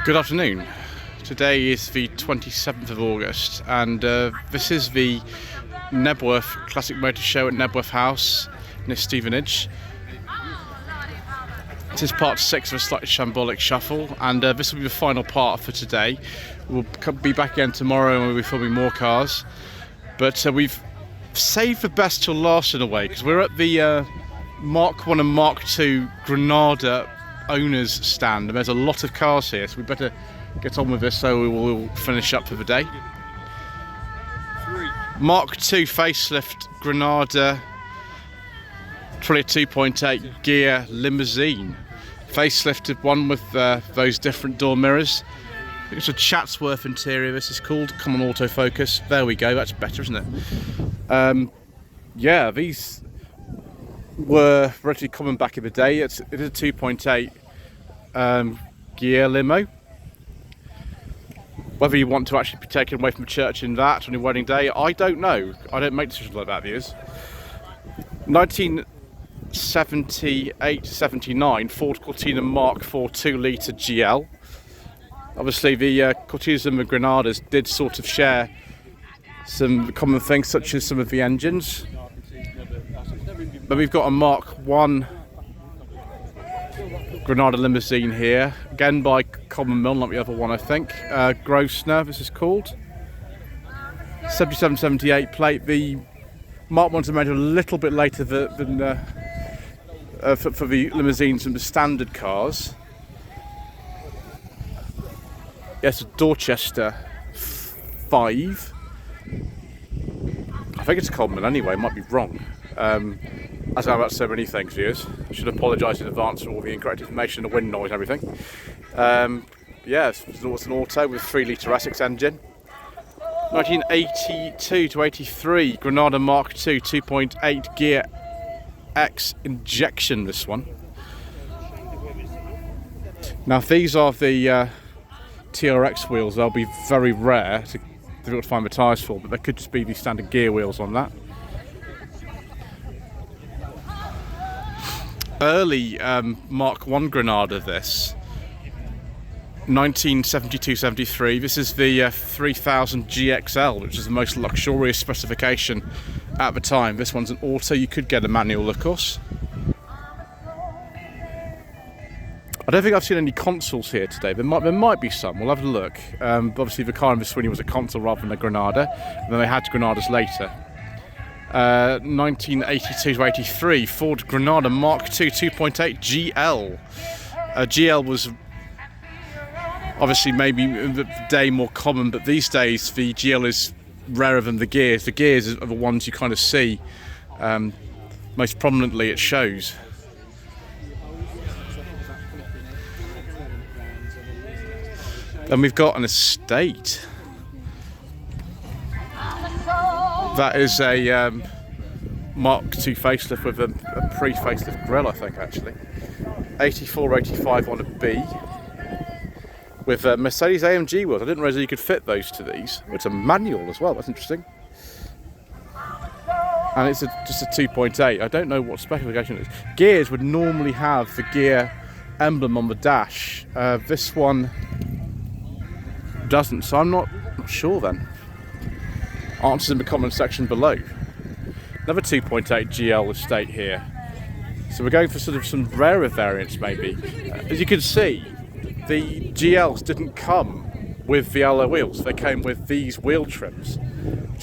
Good afternoon. Today is the 27th of August and this is the Knebworth Classic Motor Show at Knebworth House near Stevenage. This is part 6 of a Slightly Shambolic Shuffle, and this will be the final part for today. We'll be back again tomorrow and we'll be filming more cars, but we've saved the best till last in a way, because we're at the Mark I and Mark II Granada owners stand, and there's a lot of cars here, so we better get on with this so we will finish up for the day. Mark II facelift Granada, probably a 2.8 gear limousine, facelifted one with those different door mirrors. I think it's a Chatsworth interior. This is called. Come on, autofocus. There we go. That's better, isn't it? Yeah, these were relatively common back in the day. It is a 2.8 gear limo. Whether you want to actually be taken away from church in that on your wedding day, I don't know. I don't make decisions like that, viewers. 1978-79 Ford Cortina Mark IV 2-litre GL. Obviously the Cortinas and the Granadas did sort of share some common things, such as some of the engines. But we've got a Mark I Granada limousine here, again by Common Mill, like the other one I think. Grosvenor, this is called. 77-78 plate. The Mark I's are made a little bit later than for the limousines and the standard cars. Yes, a Dorchester 5. I think it's a Common anyway, might be wrong. As I'm about so many things, viewers. I should apologise in advance for all the incorrect information, the wind noise and everything. Yeah, it's an auto with a 3-litre Essex engine. 1982-83 Granada Mark II 2.8 gear X injection, this one. Now these are the TRX wheels. They'll be very rare, difficult to find the tyres for, but they could just be the standard gear wheels on that. Early Mark I Granada, this 1972-73. This is the 3000 GXL, which is the most luxurious specification at the time. This one's an auto. You could get a manual, of course. I don't think I've seen any consoles here today. There might be some. We'll have a look. Obviously, the car in the Sweeney was a console rather than a Granada, and then they had Granadas later. 1982-83 Ford Granada Mark II 2.8 GL. GL was obviously maybe in the day more common, but these days the GL is rarer than the gears. The gears are the ones you kind of see most prominently at shows. Then we've got an estate. That is a Mark II facelift with a pre-facelift grille, I think, actually. 84-85 on a B. With Mercedes AMG wheels. I didn't realise you could fit those to these. It's a manual as well, that's interesting. And it's just a 2.8. I don't know what specification it is. Gears would normally have the gear emblem on the dash. This one doesn't, so I'm not sure then. Answers in the comment section below. Another 2.8 GL estate here. So we're going for sort of some rarer variants maybe. As you can see, the GLs didn't come with the alloy wheels. They came with these wheel trims,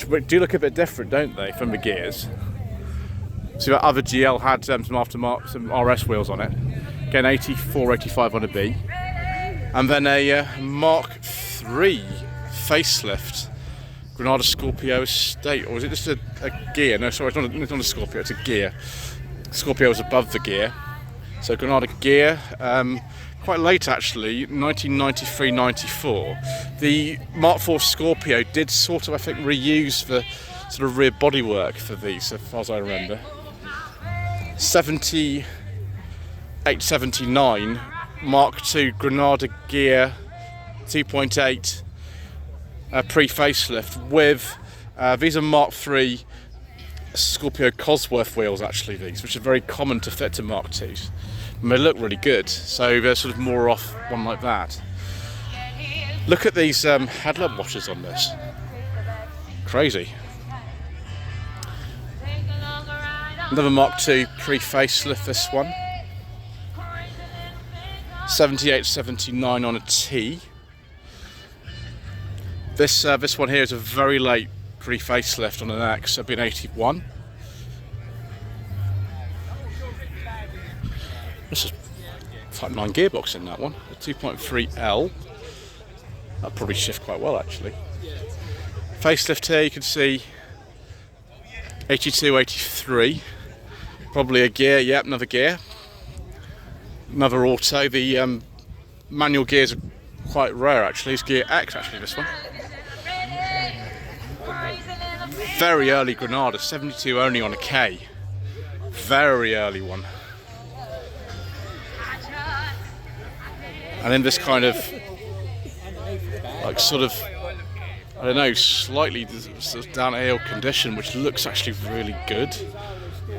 which do look a bit different, don't they, from the gears. So that other GL had some aftermarket, some RS wheels on it. Again, 84-85 on a B. And then a Mark III facelift Granada Scorpio estate, or is it just a gear? No, sorry, it's not a Scorpio, it's a gear. Scorpio is above the gear. So Granada gear, quite late actually, 1993-94. The Mark IV Scorpio did sort of, I think, reuse the sort of rear bodywork for these, as far as I remember. 78-79 Mark II Granada gear 2.8 pre-facelift with these are Mark III Scorpio Cosworth wheels, actually, these, which are very common to fit to Mark IIs. And they look really good, so they're sort of more off one like that. Look at these headlamp washers on this. Crazy. Another Mark II pre-facelift, this one. 78-79 on a T. This one here is a very late pre-facelift on an X, so it'd be an 81. This is Type 9 gearbox in that one, a 2.3L. That'll probably shift quite well actually. Facelift here, you can see 82, 83. Probably a gear, yep, another gear. Another auto. The manual gears are quite rare actually. It's gear X actually, this one. Very early Granada, 72 only on a K. Very early one. And then this kind of, like sort of, I don't know, slightly sort of downhill condition, which looks actually really good.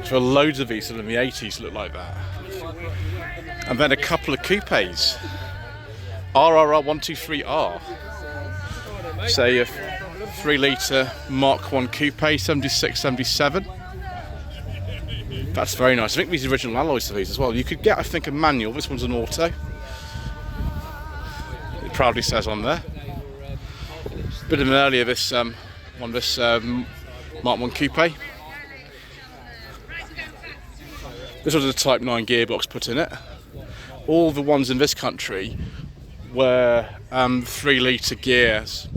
So loads of these in the 80s look like that. And then a couple of coupes. RRR 123R. Say a 3 litre Mark I coupe, 76, 77. That's very nice. I think these are original alloys of these as well. You could get, I think, a manual. This one's an auto. It proudly says on there. A bit of an earlier this Mark I coupe. This was a Type 9 gearbox put in it. All the ones in this country were 3 litre gears.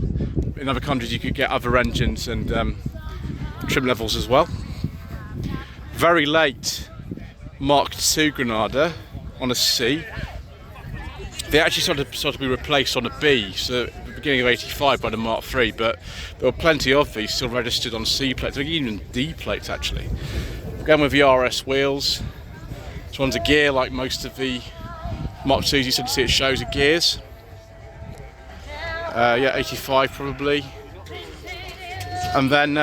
In other countries you could get other engines and trim levels as well. Very late Mark II Granada on a C. They actually started to be replaced on a B, so at the beginning of 85 by the Mark III, but there were plenty of these still registered on C plates, even D plates actually. Going with the RS wheels. This one's a gear like most of the Mark IIs, you said to see it shows of gears. Yeah, 85 probably. And then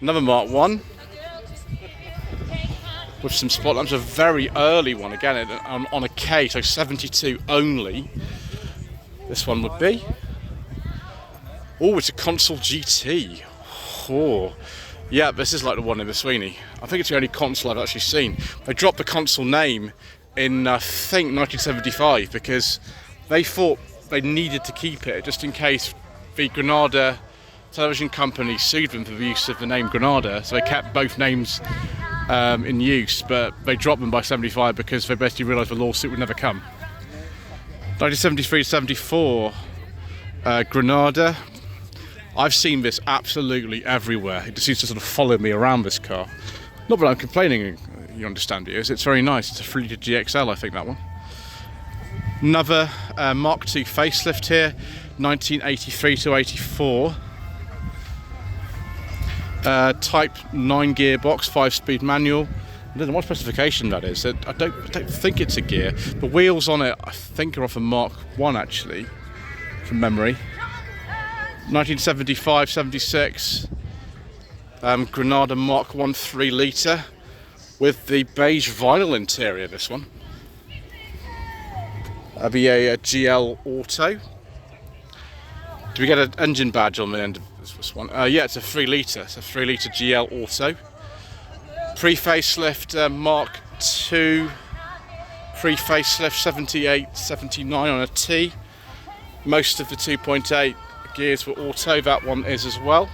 another Mark I with some spot lamps, a very early one again on a K, so 72 only. This one would be. Oh, it's a console GT. Oh, yeah, this is like the one in the Sweeney. I think it's the only console I've actually seen. They dropped the console name in I think 1975 because they thought they needed to keep it just in case the Granada television company sued them for the use of the name Granada, so they kept both names in use, but they dropped them by 75 because they basically realised the lawsuit would never come. 1973-74 Granada. I've seen this absolutely everywhere. It just seems to sort of follow me around, this car. Not that I'm complaining, you understand it is. It's very nice. It's a 3 litre GXL, I think, that one. Another Mark II facelift here, 1983-84. Type 9 gearbox, 5-speed manual. I don't know what specification that is. I don't think it's a gear. The wheels on it, I think, are off a Mark I actually, from memory. 1975-76 Granada Mark I 3 litre with the beige vinyl interior. This one. That'd be a GL Auto. Do we get an engine badge on the end of this one? Yeah, it's a 3 litre. It's a 3 litre GL Auto. Pre-facelift Mark II. Pre-facelift 78-79 on a T. Most of the 2.8 gears were auto. That one is as well.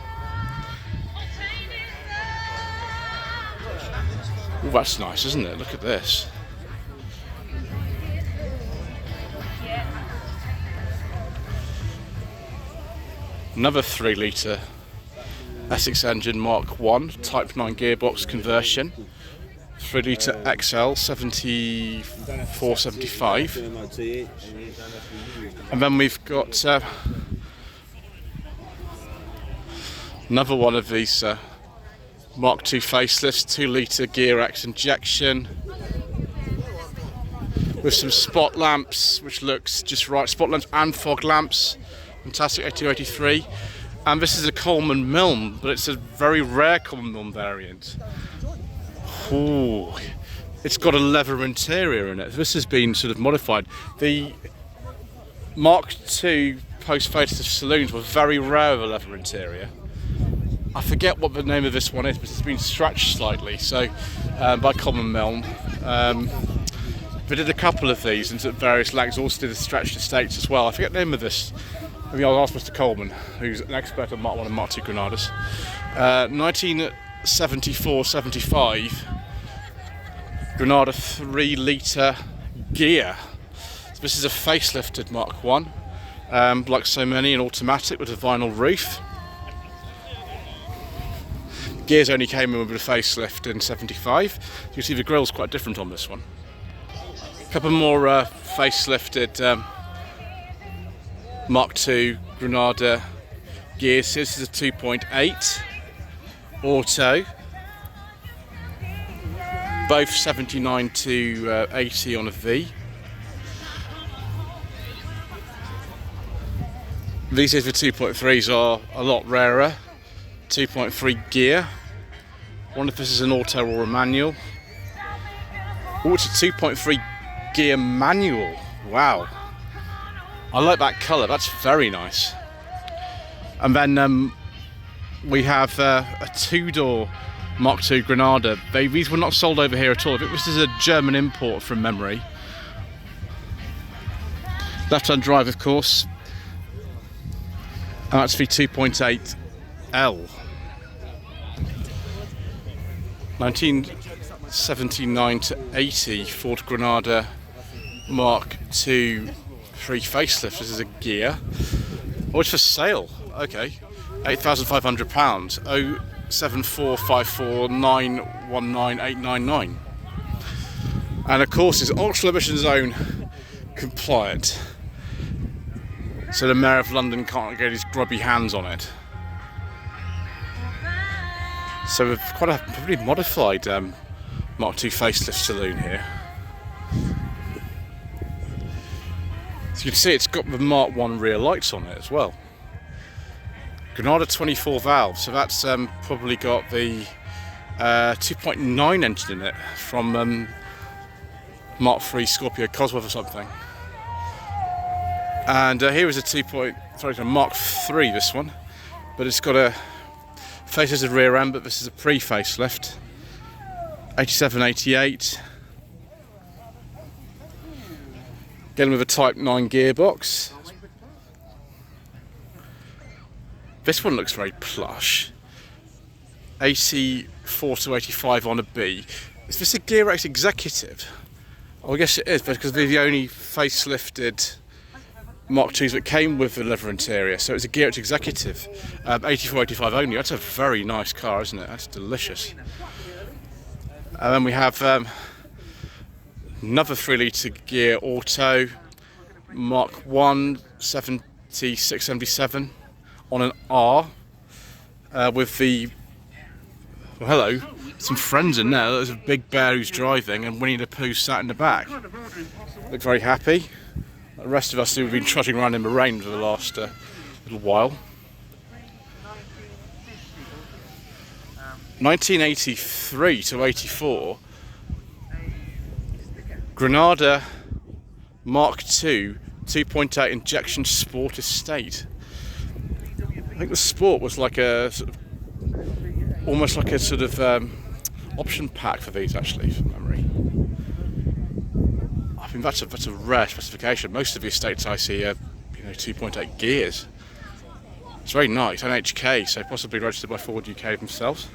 Oh, that's nice, isn't it? Look at this. Another 3 litre Essex engine Mark I, Type 9 gearbox conversion. 3 litre XL, 74-75. And then we've got another one of these Mark II facelifts, 2 litre Gear X injection. With some spot lamps, which looks just right. Spot lamps and fog lamps. Fantastic 82-83. And this is a Coleman Milne, but it's a very rare Coleman Milne variant. Ooh, it's got a leather interior in it. This has been sort of modified. The Mark II post-facelift saloons were very rare of a leather interior. I forget what the name of this one is, but it's been scratched slightly, so by Common Milne. We did a couple of these and at various lengths, also did the stretched estates as well. I forget the name of this. Maybe I'll ask Mr. Coleman, who's an expert on Mark I and Mark II Granadas. 1974-75 Granada 3-litre gear. So this is a facelifted Mark I, like so many, an automatic with a vinyl roof. Gears only came in with a facelift in 75. You can see the grill's quite different on this one. A couple more facelifted Mark II Granada gears. This is a 2.8 auto, both 79 to 80 on a V. These are the 2.3s are a lot rarer. 2.3 gear. I wonder if this is an auto or a manual. Oh, it's a 2.3 gear manual. Wow. I like that colour, that's very nice. And then we have a 2-door Mark II Granada. These were not sold over here at all. I think this is a German import from memory. Left-hand drive, of course. And that's the 2.8L. 1979 to 80 Ford Granada Mark II 3 facelift. This is a gear. Oh, it's for sale. Okay. £8,500. 07454919899. And of course, it's ultra emission zone compliant. So the Mayor of London can't get his grubby hands on it. So we've quite a pretty modified Mark II facelift saloon here. So you can see it's got the Mark I rear lights on it as well. Granada 24 valves, so that's probably got the 2.9 engine in it from Mark III Scorpio Cosworth or something. And here is a Mark III, this one, but it's got a faces a rear end, but this is a pre-facelift. 87-88. Again with a Type 9 gearbox. This one looks very plush. 84 to 85 on a B. Is this a Gear X Executive? Oh, I guess it is, because they're the only facelifted Mark IIs that came with the leather interior, so it's a Gear X Executive. 84, 85 only. That's a very nice car, isn't it? That's delicious. And then we have another 3-litre gear auto, Mark I 76-77 on an R, with the, well, hello, some friends in there. There's a big bear who's driving and Winnie the Pooh sat in the back. Look very happy. The rest of us who've been trotting around in the rain for the last little while. 1983 to 84, Granada Mark II 2.8 injection Sport Estate. I think the Sport was like a sort of, almost like a sort of option pack for these, actually, from memory. I mean, that's a rare specification. Most of the estates I see are, 2.8 gears. It's very nice. NHK, so possibly registered by Ford UK themselves.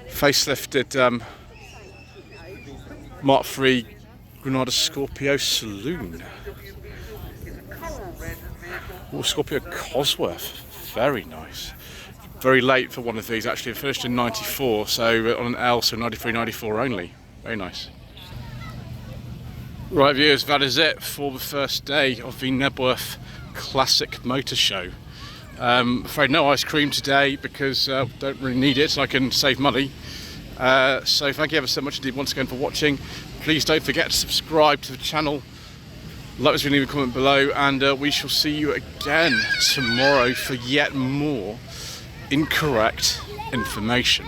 Facelifted Mark III Granada Scorpio Saloon. Oh, Scorpio Cosworth. Very nice. Very late for one of these, actually. It finished in 94, so on an L, so 93, 94 only. Very nice. Right, viewers, that is it for the first day of the Knebworth Classic Motor Show. Afraid no ice cream today because don't really need it, so I can save money. So thank you ever so much indeed once again for watching. Please don't forget to subscribe to the channel, like this video, leave a comment below, and we shall see you again tomorrow for yet more incorrect information.